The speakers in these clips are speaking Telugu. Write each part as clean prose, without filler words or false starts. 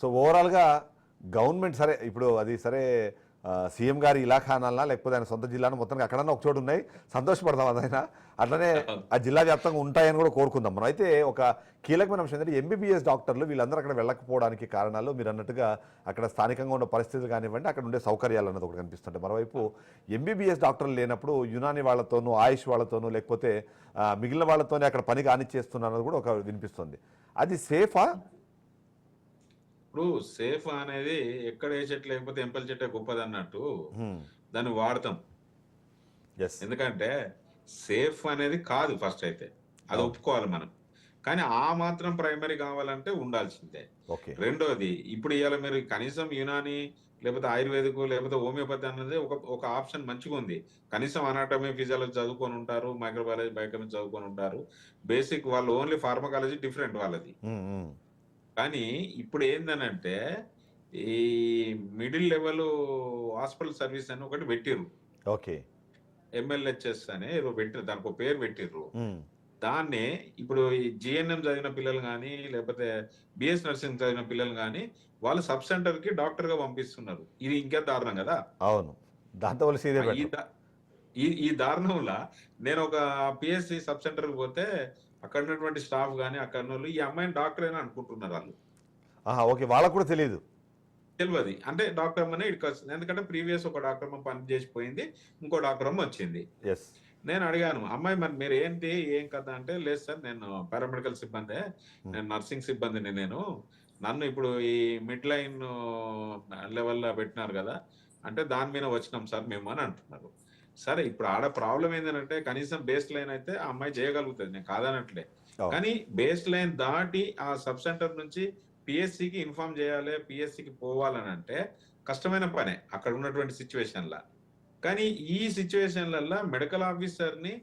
సో ఓవరాల్గా గవర్నమెంట్ సరే ఇప్పుడు అది సరే సీఎం గారి ఇలాఖా అనాలనా లేకపోతే ఆయన సొంత జిల్లాను మొత్తానికి అక్కడన్నా ఒక చోటు ఉన్నాయి, సంతోషపడదాం అదైనా. అట్లనే ఆ జిల్లా వ్యాప్తంగా ఉంటాయని కూడా కోరుకుందాం మనం. అయితే ఒక కీలకమైన అంశం ఏంటంటే ఎంబీబీఎస్ డాక్టర్లు వీళ్ళందరూ అక్కడ వెళ్ళకపోవడానికి కారణాలు మీరు అన్నట్టుగా అక్కడ స్థానికంగా ఉన్న పరిస్థితులు కానివ్వండి, అక్కడ ఉండే సౌకర్యాలు అన్నది ఒకటి కనిపిస్తుంటాయి. మరోవైపు ఎంబీబీఎస్ డాక్టర్లు లేనప్పుడు యునాని వాళ్ళతోనూ ఆయుష్ వాళ్ళతోనూ లేకపోతే మిగిలిన వాళ్ళతోనే అక్కడ పని కానిచ్చేస్తున్నారు కూడా ఒక వినిపిస్తుంది. అది సేఫా? ఇప్పుడు సేఫ్ అనేది ఎక్కడ ఏ చెట్టు లేకపోతే ఎంపల్ చెట్టే గొప్పది అన్నట్టు దాన్ని వాడతాం. ఎస్. ఎందుకంటే సేఫ్ అనేది కాదు ఫస్ట్ అయితే, అది ఒప్పుకోవాలి మనం. కానీ ఆ మాత్రం ప్రైమరీ కావాలంటే ఉండాల్సిందే. ఓకే. రెండోది, ఇప్పుడు ఇవాళ మీరు కనీసం యునాని లేకపోతే ఆయుర్వేదిక్ లేకపోతే హోమియోపతి అన్నది ఒక ఆప్షన్ మంచిగా ఉంది. కనీసం అనాటమీ ఫిజియాలజీ చదువుకొని ఉంటారు, మైక్రోబయాలజీ బయోకెమిస్ట్రీ చదువుకొని ఉంటారు. బేసిక్ వాళ్ళు ఓన్లీ ఫార్మకాలజీ డిఫరెంట్ వాళ్ళది. కానీ ఇప్పుడు ఏందనంటే ఈ మిడిల్ లెవెల్ హాస్పిటల్ సర్వీస్ అని ఒకటి పెట్టిర్రు. ఓకే. ఎంఎల్హెచ్ఎస్ అని ఏదో పెట్టిర్రు, దానికి ఒక పేరు పెట్టిర్రు. దాన్ని ఇప్పుడు ఈ జిఎన్ఎం చదివిన పిల్లలు కానీ లేకపోతే బిఎస్ నర్సింగ్ చదివిన పిల్లలు కానీ వాళ్ళు సబ్ సెంటర్ కి డాక్టర్ గా పంపిస్తున్నారు. ఇది ఇంకా దారుణం కదా. అవును, దాంతో ఈ దారుణంలో నేను ఒక పిఎస్సి సబ్ సెంటర్ కి పోతే అక్కడ ఉన్నటువంటి స్టాఫ్ కానీ అక్కడ వాళ్ళు ఈ అమ్మాయిని డాక్టర్ అయినా అనుకుంటున్నారు వాళ్ళు. ఓకే, వాళ్ళకు కూడా తెలియదు. అంటే డాక్టర్ అమ్మనే ఇక్కడికి వస్తుంది. ఎందుకంటే ప్రీవియస్ ఒక డాక్టర్ అమ్మ పని చేసిపోయింది, ఇంకో డాక్టర్ అమ్మ వచ్చింది. నేను అడిగాను, అమ్మాయి మరి మీరు ఏంటి ఏం కదా అంటే, లేదు సార్ నేను పారామెడికల్ సిబ్బంది, నేను నర్సింగ్ సిబ్బందిని, నన్ను ఇప్పుడు ఈ మిడ్ లైన్ లెవెల్లో పెట్టినారు కదా అంటే దాని మీద వచ్చినాం సార్ మేము అని అంటున్నారు. సరే, ఇప్పుడు ఆడ ప్రాబ్లం ఏంటంటే కనీసం బేస్ లైన్ అయితే ఆ అమ్మాయి చేయగలుగుతుంది, నేను కాదనట్లే. కానీ బేస్ లైన్ దాటి ఆ సబ్ సెంటర్ నుంచి పిఎస్సికి ఇన్ఫార్మ్ చేయాలి, పిఎస్సికి పోవాలని అంటే కష్టమైన పనే అక్కడ ఉన్నటువంటి సిచ్యువేషన్లా. కానీ ఈ సిచ్యువేషన్లలో మెడికల్ ఆఫీసర్ ని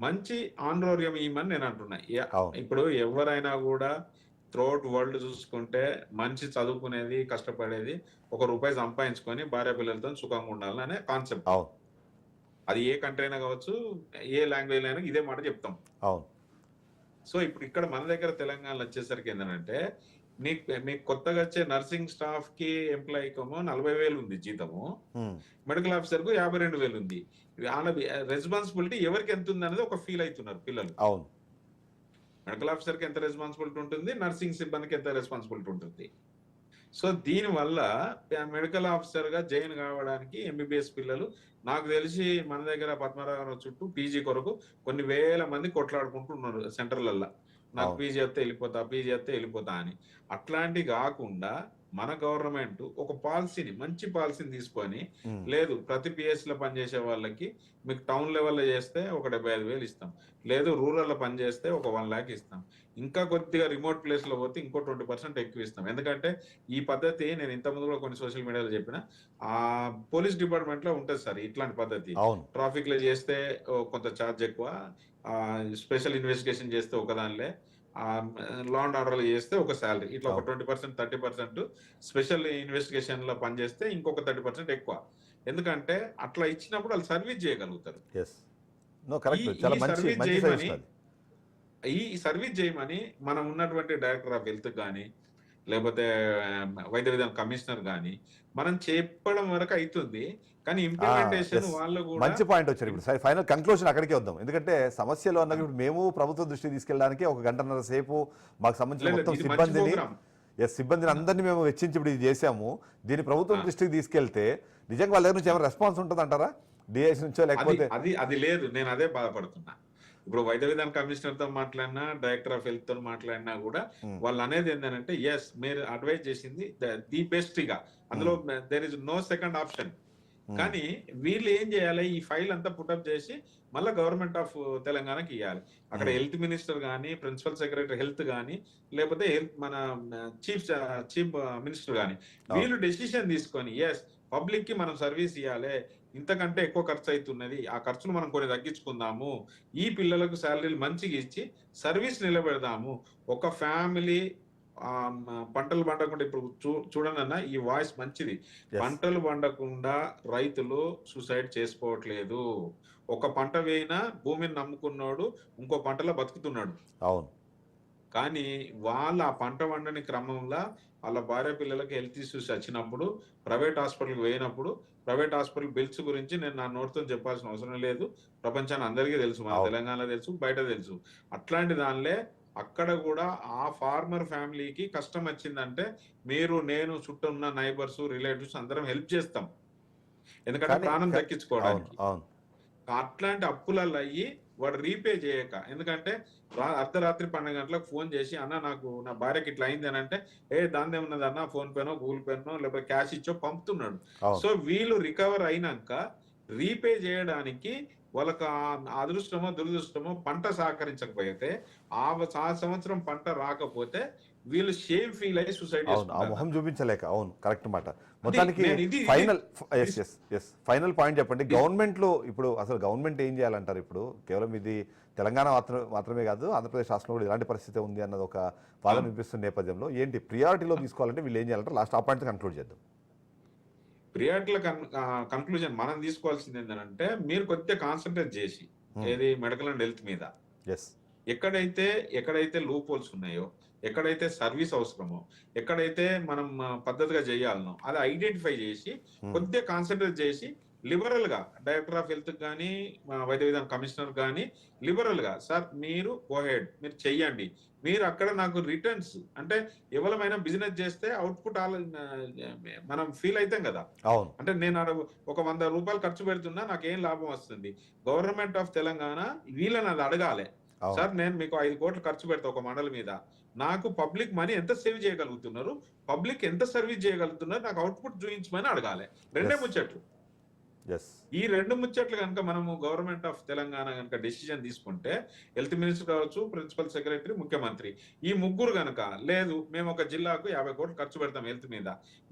మంచి ఆంధ్రోర్యం ఇవ్వమని నేను అంటున్నా. ఇప్పుడు ఎవరైనా కూడా త్రూఅవుట్ వరల్డ్ చూసుకుంటే మంచి చదువుకునేది, కష్టపడేది, ₹1 సంపాదించుకొని భార్య పిల్లలతో సుఖంగా ఉండాలని అనే కాన్సెప్ట్. అది ఏ కంట్రీ అయినా కావచ్చు, ఏ లాంగ్వేజ్ అయినా ఇదే మాట చెప్తాం. సో ఇప్పుడు ఇక్కడ మన దగ్గర తెలంగాణలో వచ్చేసరికి ఏంటంటే మీకు కొత్తగా వచ్చే నర్సింగ్ స్టాఫ్ కి ఎంప్లాయీ కోమో 40,000 ఉంది జీతము, మెడికల్ ఆఫీసర్ కు 52,000 ఉంది. వాళ్ళ రెస్పాన్సిబిలిటీ ఎవరికి ఎంత ఉంది అనేది ఒక ఫీల్ అవుతున్నారు పిల్లలు. మెడికల్ ఆఫీసర్ కి ఎంత రెస్పాన్సిబిలిటీ ఉంటుంది, నర్సింగ్ సిబ్బందికి ఎంత రెస్పాన్సిబిలిటీ ఉంటుంది. సో దీని వల్ల మెడికల్ ఆఫీసర్ గా జాయిన్ కావడానికి ఎంబీబీఎస్ పిల్లలు నాకు తెలిసి మన దగ్గర పద్మనాభం చుట్టూ పీజీ కొరకు కొన్ని వేల మంది కొట్లాడుకుంటున్నారు సెంటర్లలో. నాకు పీజీ వస్తే వెళ్ళిపోతా, పీజీ వస్తే వెళ్ళిపోతా అని. అట్లాంటి కాకుండా మన గవర్నమెంట్ ఒక పాలసీని, మంచి పాలసీని తీసుకొని, లేదు ప్రతి పిఎస్ లో పనిచేసే వాళ్ళకి మీకు టౌన్ లెవెల్లో చేస్తే ఒక 75,000 ఇస్తాం, లేదు రూరల్ లో పనిచేస్తే ఒక 1 lakh ఇస్తాం, ఇంకా కొద్దిగా రిమోట్ ప్లేస్ లో పోతే ఇంకో 20% ఎక్కువ ఇస్తాం. ఎందుకంటే ఈ పద్ధతి నేను ఇంతకుముందు కూడా కొన్ని సోషల్ మీడియాలో చెప్పిన, ఆ పోలీస్ డిపార్ట్మెంట్ లో ఉంటుంది సార్ ఇట్లాంటి పద్ధతి. ట్రాఫిక్ లో చేస్తే కొంత ఛార్జ్ ఎక్కువ, స్పెషల్ ఇన్వెస్టిగేషన్ చేస్తే ఒకదానిలే, లా అండ్ ఆర్డర్ చేస్తే ఒక శాలరీ, ఇట్లా ఒక 20% 30% స్పెషల్ ఇన్వెస్టిగేషన్ లో పనిచేస్తే ఇంకొక 30% ఎక్కువ. ఎందుకంటే అట్లా ఇచ్చినప్పుడు వాళ్ళు సర్వీస్ చేయగలుగుతారు. ఈ సర్వీస్ చేయమని మనం ఉన్నటువంటి డైరెక్టర్ ఆఫ్ హెల్త్ కానీ లేకపోతే వైద్య విధాన కమిషనర్ గాని మనం చెప్పడం వరకు అవుతుంది. కానీ ఇంప్లిమెంటేషన్ వాళ్ళు కూడా మంచి పాయింట్ వచ్చారు. ఇప్పుడు ఫైనల్ కంక్లూజన్ అక్కడికే వద్దాం. ఎందుకంటే సమస్యలు అన్నది ఇప్పుడు మేము ప్రభుత్వ దృష్టికి తీసుకెళ్ళడానికి 1 గంటన్నర సేపు మాకు సంబంధించిన మొత్తం సిబ్బందిని అందరినీ మేము వెచ్చించి ఇప్పుడు ఇది చేసాము. దీన్ని ప్రభుత్వం దృష్టికి తీసుకెళ్తే నిజంగా వాళ్ళ దగ్గర నుంచి ఏమైనా రెస్పాన్స్ ఉంటుంది అంటారా, డిఐసి నుంచో? లేకపోతే అది లేదు, నేను అదే బాధపడుతున్నా. ఇప్పుడు వైద్య విధాన కమిషనర్ తో మాట్లాడినా, డైరెక్టర్ ఆఫ్ హెల్త్ తో మాట్లాడినా కూడా వాళ్ళు అనేది ఏంటంటే, ఎస్ మీరు అడ్వైజ్ చేసింది ది బెస్ట్ గా, అందులో there is no second option. కానీ వీళ్ళు ఏం చేయాలి, ఈ ఫైల్ అంతా పుటప్ చేసి మళ్ళీ గవర్నమెంట్ ఆఫ్ తెలంగాణకి ఇవ్వాలి. అక్కడ హెల్త్ మినిస్టర్ కానీ, ప్రిన్సిపల్ సెక్రటరీ హెల్త్ కానీ, లేకపోతే మన చీఫ్ మినిస్టర్ కానీ వీళ్ళు డెసిషన్ తీసుకొని, ఎస్ పబ్లిక్ కి మనం సర్వీస్ ఇవ్వాలి, ఇంతకంటే ఎక్కువ ఖర్చు అవుతున్నది, ఆ ఖర్చును మనం కొన్ని తగ్గించుకుందాము, ఈ పిల్లలకు శాలరీలు మంచిగా ఇచ్చి సర్వీస్ నిలబెడదాము. ఒక ఫ్యామిలీ పంటలు పండకుండా, ఇప్పుడు చూడండి అన్న, ఈ వాయిస్ మంచిది, పంటలు పండకుండా రైతులు సూసైడ్ చేసుకోవట్లేదు. ఒక పంట వేయినా భూమిని నమ్ముకున్నాడు ఇంకో పంటలో బతుకుతున్నాడు. కానీ వాళ్ళు ఆ పంట వండని క్రమంలో వాళ్ళ భార్య పిల్లలకి హెల్త్ ఇష్యూస్ వచ్చినప్పుడు ప్రైవేట్ హాస్పిటల్కి పోయినప్పుడు ప్రైవేట్ హాస్పిటల్ బిల్స్ గురించి నేను నా నోటితో చెప్పాల్సిన అవసరం లేదు. ప్రపంచాన్ని అందరికీ తెలుసు, మన అవును. తెలంగాణలో తెలుసు, బయట తెలుసు. అట్లాంటి దానిలే అక్కడ కూడా ఆ ఫార్మర్ ఫ్యామిలీకి కష్టం వచ్చిందంటే మీరు, నేను, చుట్టూ ఉన్న నైబర్స్, రిలేటివ్స్ అందరం హెల్ప్ చేస్తాం. ఎందుకంటే కానీ ప్రాణం అవును. దక్కించుకోవడానికి. అవును. అట్లాంటి అప్పులలో అయ్యి వాడు రీపే చేయక, ఎందుకంటే అర్ధరాత్రి 12 గంటలకు ఫోన్ చేసి అన్న నాకు నా భార్యకి ఇట్లా అయింది అని అంటే, దాందే ఉన్నది అన్న, ఫోన్ పేనో గూగుల్ పేనో లేకపోతే క్యాష్ ఇచ్చో పంపుతున్నాడు. అవును. సో వీళ్ళు రికవర్ అయినాక రీపే చేయడానికి వాళ్ళకి ఆ అదృష్టమో దురదృష్టమో పంట సహకరించకపోతే ఆ సంవత్సరం పంట రాకపోతే వీళ్ళు షేమ్ ఫీల్ అయ్యి సూసైడ్ అవును. ఆ మొహం చేసుకుంటారు. చూపించలేక. అవును, కరెక్ట్ మాట. మొత్తానికి నేను ఇది ఫైనల్ పాయింట్ చెప్పండి. గవర్నమెంట్లో ఇప్పుడు అసలు గవర్నమెంట్ ఏం చేయాలంటారు? ఇప్పుడు కేవలం ఇది తెలంగాణ మాత్రమే కాదు, ఆంధ్రప్రదేశ్ రాష్ట్రంలో కూడా ఇలాంటి పరిస్థితి ఉంది అన్నది ఒక వాదన వినిపిస్తున్న నేపథ్యంలో ఏంటి ప్రియారిటీలో తీసుకోవాలంటే వీళ్ళు ఏం చేయాలంటారు? లాస్ట్ ఆ పాయింట్ కన్క్లూడ్ చేద్దాం. ప్రియారిటీల కన్క్లూజన్ మనం తీసుకోవాల్సింది ఏంటంటే, మీరు కొద్దిగా కాన్సన్ట్రేట్ చేసి ఏది మెడికల్ అండ్ హెల్త్ మీద ఎస్. ఎక్కడైతే లూప్ హోల్స్ ఉన్నాయో, ఎక్కడైతే సర్వీస్ అవసరమో, ఎక్కడైతే మనం పద్ధతిగా చేయాలనో అది ఐడెంటిఫై చేసి కొద్దిగా కాన్సన్ట్రేట్ చేసి లిబరల్ గా డైరెక్టర్ ఆఫ్ హెల్త్ కానీ వైద్య విధాన కమిషనర్ కానీ లిబరల్ గా సార్ మీరు గోహెడ్ మీరు చెయ్యండి, మీరు అక్కడ నాకు రిటర్న్స్ అంటే ఎవరమైనా బిజినెస్ చేస్తే అవుట్పుట్ మనం ఫీల్ అవుతాం కదా. అవును. అంటే నేను ఒక 100 రూపాయలు ఖర్చు పెడుతున్నా నాకేం లాభం వస్తుంది, గవర్నమెంట్ ఆఫ్ తెలంగాణ వీళ్ళని అది అడగాలి. సార్ నేను మీకు 5 కోట్లు ఖర్చు పెడతా ఒక మండలి మీద, నాకు పబ్లిక్ మనీ ఎంత సేవ్ చేయగలుగుతున్నారు, పబ్లిక్ ఎంత సర్వీస్ చేయగలుగుతున్నారు, నాకు అవుట్పుట్ చూపించమని అడగాలి. రెండే ముచ్చట్లు. ఈ 2 ముచ్చట్లు కనుక మనము గవర్నమెంట్ ఆఫ్ తెలంగాణ కనుక డెసిజన్ తీసుకుంటే, హెల్త్ మినిస్టర్ కావచ్చు, ప్రిన్సిపల్ సెక్రటరీ, ముఖ్యమంత్రి, ఈ ముగ్గురు కనుక లేదు మేము ఒక జిల్లాకు 50 కోట్లు ఖర్చు పెడతాం హెల్త్ మీద,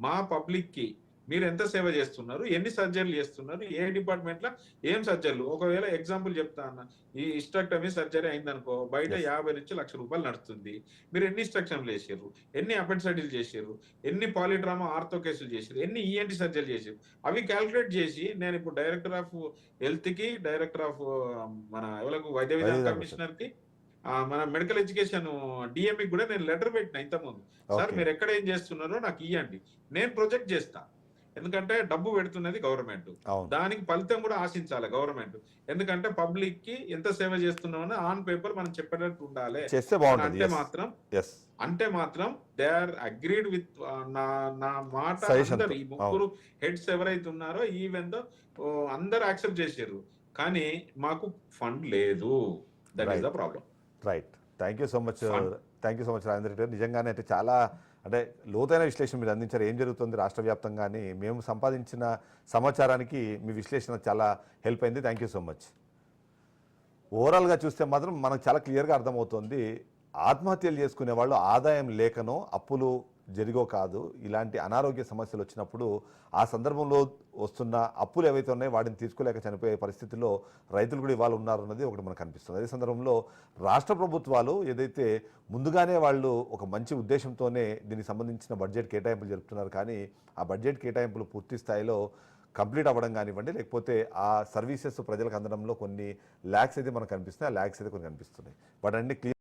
మా పబ్లిక్ కి మీరు ఎంత సేవ చేస్తున్నారు, ఎన్ని సర్జరీలు చేస్తున్నారు, ఏ డిపార్ట్మెంట్ లో ఏం సర్జరీలు, ఒకవేళ ఎగ్జాంపుల్ చెప్తా అన్న, ఈ హిస్టెక్టమీ సర్జరీ అయిందనుకో బయట 50 నుంచి 1,00,000 రూపాయలు నడుస్తుంది, మీరు ఎన్ని హిస్టెక్టమీలు చేసారు, ఎన్ని అపెండిసైటిస్ చేసారు, ఎన్ని పాలిడ్రామా ఆర్థో కేసులు చేసారు, ఎన్ని ఈఎన్టీ సర్జరీ చేసారు, అవి క్యాల్కులేట్ చేసి నేను ఇప్పుడు డైరెక్టర్ ఆఫ్ హెల్త్ కి, డైరెక్టర్ ఆఫ్ మన ఎవరికి వైద్య విధాన కమిషనర్ కి, మన మెడికల్ ఎడ్యుకేషన్ డిఎంఈ కూడా నేను లెటర్ పెట్టిన ఇంతకుముందు, సార్ మీరు ఎక్కడ ఏం చేస్తున్నారో నాకు ఇవ్వండి, నేను ప్రొజెక్ట్ చేస్తా. ఎందుకంటే డబ్బు పెడుతున్నది గవర్నమెంట్, దానికి ఫలితం కూడా ఆశించాలి గవర్నమెంట్. ఎందుకంటే పబ్లిక్ కి ఎంత సేవ చేస్తున్నామని ఆన్ పేపర్ మనం చెప్పేటట్టు ఉండాలి. అంటే మాత్రం దే ఆర్ అగ్రీడ్ విత్ నా మాట. అందరు ఈ ముగ్గురు హెడ్స్ ఎవరైతే ఉన్నారో ఈవెన్ దో అందరు యాక్సెప్ట్ చేశారు, కానీ మాకు ఫండ్ లేదు. That is the problem. Right. Thank you so much Rajendra Reddy గారు. నిజంగానే అయితే చాలా అంటే లోతైన విశ్లేషణ మీరు అందించారు. ఏం జరుగుతుంది రాష్ట్ర వ్యాప్తంగా అని మేము సంపాదించిన సమాచారానికి మీ విశ్లేషణ చాలా హెల్ప్ అయింది. Thank you so much. ఓవరాల్గా చూస్తే మాత్రం మనకు చాలా క్లియర్గా అర్థమవుతుంది, ఆత్మహత్యలు చేసుకునే వాళ్ళు ఆదాయం లేకనో అప్పులు జరిగో కాదు, ఇలాంటి అనారోగ్య సమస్యలు వచ్చినప్పుడు ఆ సందర్భంలో వస్తున్న అప్పులు ఏవైతే ఉన్నాయో వాటిని తీసుకోలేక చనిపోయే పరిస్థితుల్లో రైతులు కూడా ఇవాళ ఉన్నారన్నది ఒకటి మనకు కనిపిస్తుంది. అదే సందర్భంలో రాష్ట్ర ప్రభుత్వాలు ఏదైతే ముందుగానే వాళ్ళు ఒక మంచి ఉద్దేశంతోనే దీనికి సంబంధించిన బడ్జెట్ కేటాయింపులు జరుపుతున్నారు, కానీ ఆ బడ్జెట్ కేటాయింపులు పూర్తి స్థాయిలో కంప్లీట్ అవ్వడం కానివ్వండి, లేకపోతే ఆ సర్వీసెస్ ప్రజలకు అందడంలో కొన్ని ల్యాక్స్ అయితే మనకు కనిపిస్తున్నాయి, ఆ ల్యాక్స్ అయితే కొన్ని కనిపిస్తున్నాయి. వాటన్ని క్లియర్